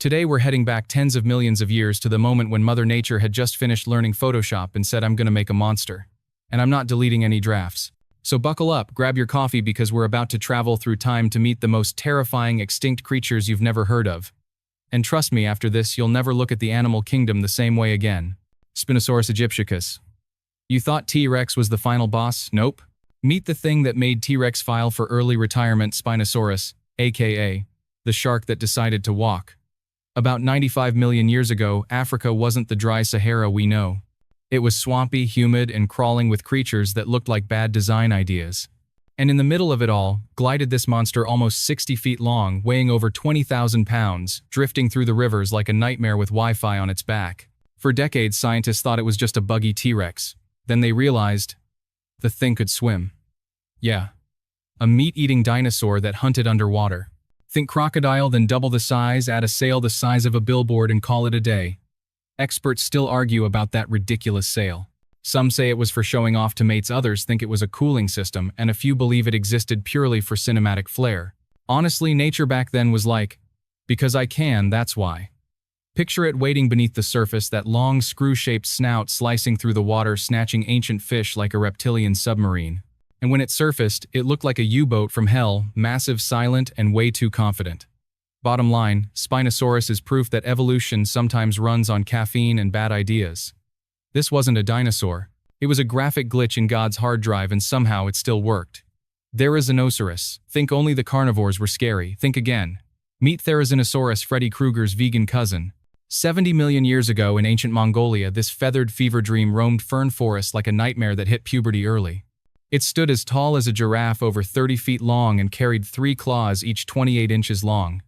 Today we're heading back tens of millions of years to the moment when Mother Nature had just finished learning Photoshop and said, I'm gonna make a monster. And I'm not deleting any drafts. So buckle up, grab your coffee because we're about to travel through time to meet the most terrifying extinct creatures you've never heard of. And trust me, after this you'll never look at the animal kingdom the same way again. Spinosaurus aegyptiacus. You thought T-Rex was the final boss? Nope. Meet the thing that made T-Rex file for early retirement, Spinosaurus, aka the shark that decided to walk. About 95 million years ago, Africa wasn't the dry Sahara we know. It was swampy, humid, and crawling with creatures that looked like bad design ideas. And in the middle of it all, glided this monster almost 60 feet long, weighing over 20,000 pounds, drifting through the rivers like a nightmare with Wi-Fi on its back. For decades, scientists thought it was just a buggy T-Rex. Then they realized the thing could swim. Yeah. A meat-eating dinosaur that hunted underwater. Think crocodile, then double the size, add a sail the size of a billboard and call it a day. Experts still argue about that ridiculous sail. Some say it was for showing off to mates, others think it was a cooling system, and a few believe it existed purely for cinematic flair. Honestly, nature back then was like, because I can, that's why. Picture it waiting beneath the surface, that long screw-shaped snout slicing through the water, snatching ancient fish like a reptilian submarine. And when it surfaced, it looked like a U-boat from hell, massive, silent, and way too confident. Bottom line, Spinosaurus is proof that evolution sometimes runs on caffeine and bad ideas. This wasn't a dinosaur. It was a graphic glitch in God's hard drive, and somehow it still worked. THERIZINOSAURUS. Think only the carnivores were scary. Think again. Meet THERIZINOSAURUS, Freddy Krueger's vegan cousin. 70 million years ago in ancient Mongolia, this feathered fever dream roamed fern forests like a nightmare that hit puberty early. It stood as tall as a giraffe, over 30 feet long, and carried 3 claws, each 28 inches long.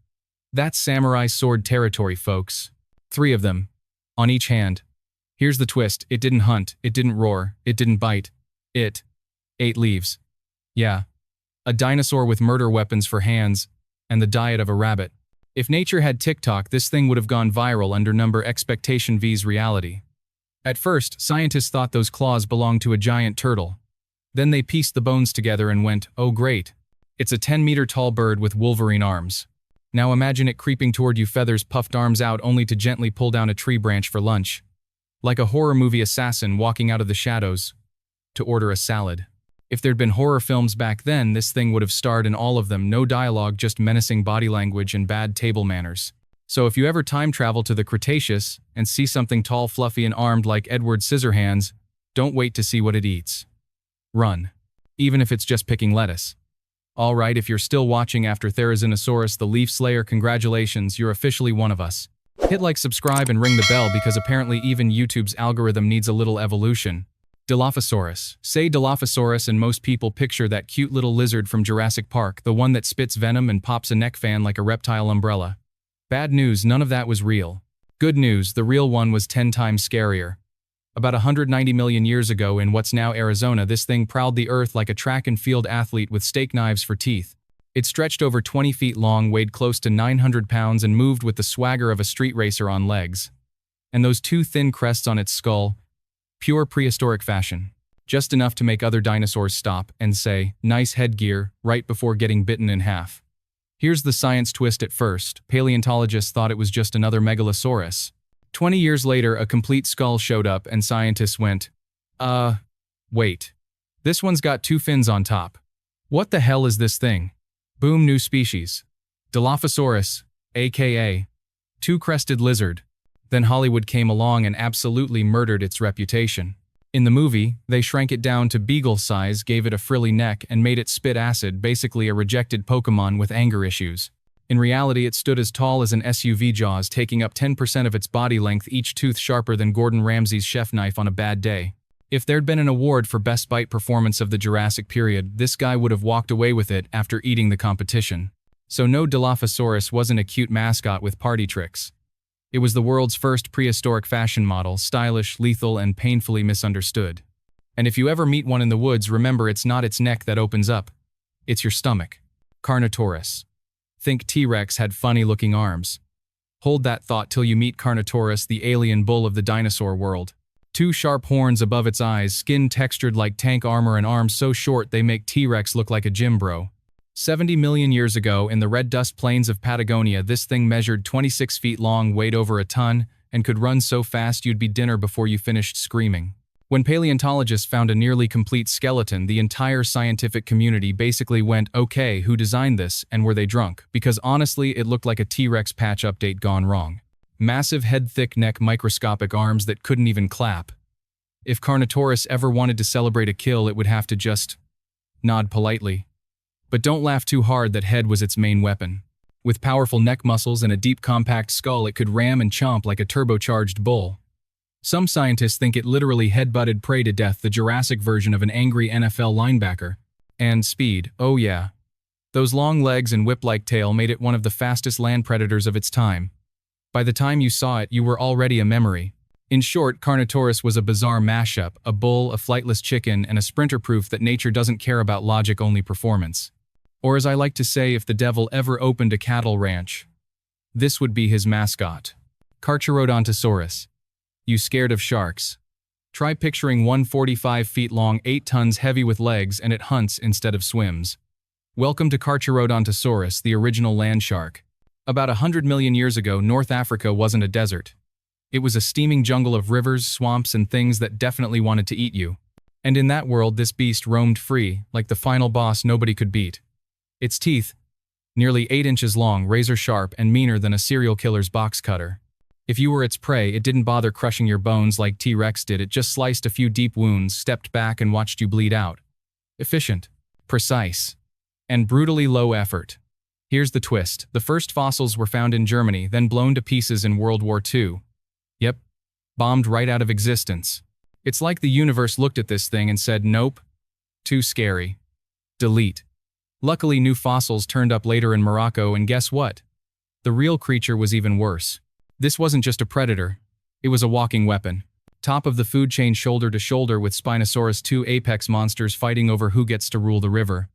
That's samurai sword territory, folks. 3 of them. On each hand. Here's the twist: it didn't hunt, it didn't roar, it didn't bite. It ate leaves. Yeah. A dinosaur with murder weapons for hands, and the diet of a rabbit. If nature had TikTok, this thing would have gone viral under number expectation vs reality. At first, scientists thought those claws belonged to a giant turtle. Then they pieced the bones together and went, oh great. It's a 10-meter-tall bird with Wolverine arms. Now imagine it creeping toward you, feathers puffed, arms out, only to gently pull down a tree branch for lunch. Like a horror movie assassin walking out of the shadows to order a salad. If there'd been horror films back then, this thing would have starred in all of them. No dialogue, just menacing body language and bad table manners. So if you ever time travel to the Cretaceous and see something tall, fluffy, and armed like Edward Scissorhands, don't wait to see what it eats. Run. Even if it's just picking lettuce. Alright, if you're still watching after THERIZINOSAURUS the Leaf Slayer, congratulations, you're officially one of us. Hit like, subscribe, and ring the bell because apparently even YouTube's algorithm needs a little evolution. DILOPHOSAURUS. Say DILOPHOSAURUS and most people picture that cute little lizard from Jurassic Park, the one that spits venom and pops a neck fan like a reptile umbrella. Bad news, none of that was real. Good news, the real one was 10 times scarier. About 190 million years ago in what's now Arizona, this thing prowled the earth like a track and field athlete with steak knives for teeth. It stretched over 20 feet long, weighed close to 900 pounds, and moved with the swagger of a street racer on legs. And those 2 thin crests on its skull, pure prehistoric fashion. Just enough to make other dinosaurs stop and say, nice headgear, right before getting bitten in half. Here's the science twist. At first, paleontologists thought it was just another megalosaurus. 20 years later, a complete skull showed up and scientists went, wait. This one's got 2 fins on top. What the hell is this thing? Boom, new species. Dilophosaurus, aka 2-crested lizard. Then Hollywood came along and absolutely murdered its reputation. In the movie, they shrank it down to beagle size, gave it a frilly neck, and made it spit acid, basically a rejected Pokemon with anger issues. In reality, it stood as tall as an SUV, jaws taking up 10% of its body length, each tooth sharper than Gordon Ramsay's chef knife on a bad day. If there'd been an award for best bite performance of the Jurassic period, this guy would have walked away with it after eating the competition. So no, Dilophosaurus wasn't a cute mascot with party tricks. It was the world's first prehistoric fashion model, stylish, lethal, and painfully misunderstood. And if you ever meet one in the woods, remember it's not its neck that opens up. It's your stomach. CARNOTAURUS. Think T-Rex had funny-looking arms. Hold that thought till you meet CARNOTAURUS, the alien bull of the dinosaur world. 2 sharp horns above its eyes, skin textured like tank armor, and arms so short they make T-Rex look like a gym bro. 70 million years ago, in the red dust plains of Patagonia, this thing measured 26 feet long, weighed over a ton, and could run so fast you'd be dinner before you finished screaming. When paleontologists found a nearly complete skeleton, the entire scientific community basically went, okay, who designed this, and were they drunk? Because honestly, it looked like a T-Rex patch update gone wrong. Massive head, thick neck, microscopic arms that couldn't even clap. If Carnotaurus ever wanted to celebrate a kill, it would have to just nod politely. But don't laugh too hard, that head was its main weapon. With powerful neck muscles and a deep, compact skull, it could ram and chomp like a turbocharged bull. Some scientists think it literally headbutted prey to death, the Jurassic version of an angry NFL linebacker. And speed, oh yeah. Those long legs and whip-like tail made it one of the fastest land predators of its time. By the time you saw it, you were already a memory. In short, Carnotaurus was a bizarre mashup, a bull, a flightless chicken, and a sprinter, proof that nature doesn't care about logic, only performance. Or as I like to say, if the devil ever opened a cattle ranch, this would be his mascot. CARCHARODONTOSAURUS. You scared of sharks? Try picturing one 45 feet long, 8 tons heavy with legs, and it hunts instead of swims. Welcome to CARCHARODONTOSAURUS, the original land shark. About 100 million years ago, North Africa wasn't a desert. It was a steaming jungle of rivers, swamps, and things that definitely wanted to eat you. And in that world, this beast roamed free, like the final boss nobody could beat. Its teeth, nearly 8 inches long, razor sharp, and meaner than a serial killer's box cutter. If you were its prey, it didn't bother crushing your bones like T-Rex did. It just sliced a few deep wounds, stepped back, and watched you bleed out. Efficient, precise, and brutally low effort. Here's the twist. The first fossils were found in Germany, then blown to pieces in World War II. Yep, bombed right out of existence. It's like the universe looked at this thing and said, nope, too scary. Delete. Luckily, new fossils turned up later in Morocco, and guess what? The real creature was even worse. This wasn't just a predator, it was a walking weapon. Top of the food chain, shoulder to shoulder with Spinosaurus, 2 apex monsters fighting over who gets to rule the river.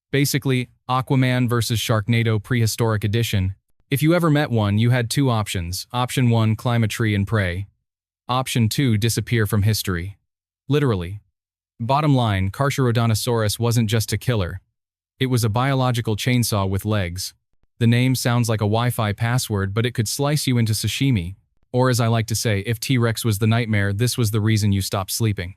Basically, Aquaman versus Sharknado Prehistoric Edition. If you ever met one, you had 2 options. Option 1, climb a tree and pray. Option 2, disappear from history. Literally. Bottom line, CARCHARODONTOSAURUS wasn't just a killer. It was a biological chainsaw with legs. The name sounds like a Wi-Fi password, but it could slice you into sashimi. Or as I like to say, if T-Rex was the nightmare, this was the reason you stopped sleeping.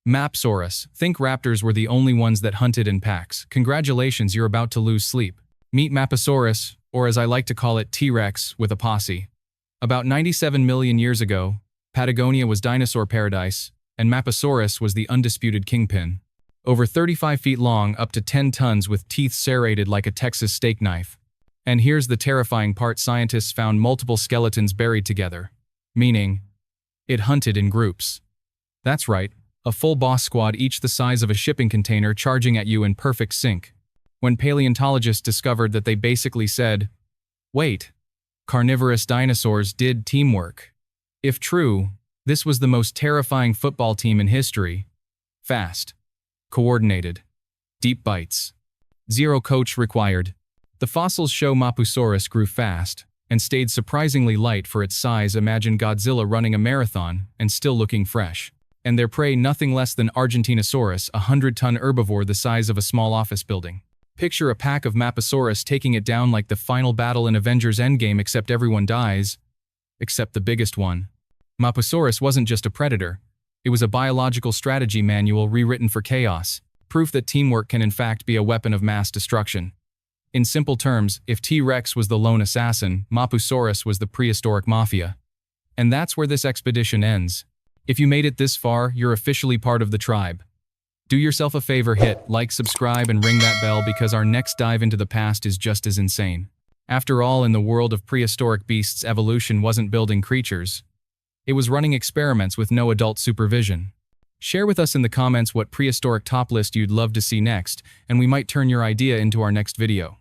MAPUSAURUS. Think raptors were the only ones that hunted in packs. Congratulations, you're about to lose sleep. Meet MAPUSAURUS, or as I like to call it, T-Rex with a posse. About 97 million years ago, Patagonia was dinosaur paradise, and MAPUSAURUS was the undisputed kingpin. Over 35 feet long, up to 10 tons, with teeth serrated like a Texas steak knife. And here's the terrifying part: scientists found multiple skeletons buried together. Meaning, it hunted in groups. That's right, a full boss squad, each the size of a shipping container, charging at you in perfect sync. When paleontologists discovered that, they basically said, wait, carnivorous dinosaurs did teamwork. If true, this was the most terrifying football team in history. Fast. Coordinated. Deep bites. Zero coach required. The fossils show MAPUSAURUS grew fast and stayed surprisingly light for its size. Imagine Godzilla running a marathon and still looking fresh. And their prey nothing less than Argentinosaurus, a 100-ton herbivore the size of a small office building. Picture a pack of MAPUSAURUS taking it down like the final battle in Avengers Endgame, except everyone dies. Except the biggest one. MAPUSAURUS wasn't just a predator. It was a biological strategy manual rewritten for chaos. Proof that teamwork can in fact be a weapon of mass destruction. In simple terms, if T-Rex was the lone assassin, MAPUSAURUS was the prehistoric mafia. And that's where this expedition ends. If you made it this far, you're officially part of the tribe. Do yourself a favor, hit like, subscribe, and ring that bell, because our next dive into the past is just as insane. After all, in the world of prehistoric beasts, evolution wasn't building creatures. It was running experiments with no adult supervision. Share with us in the comments what prehistoric top list you'd love to see next, and we might turn your idea into our next video.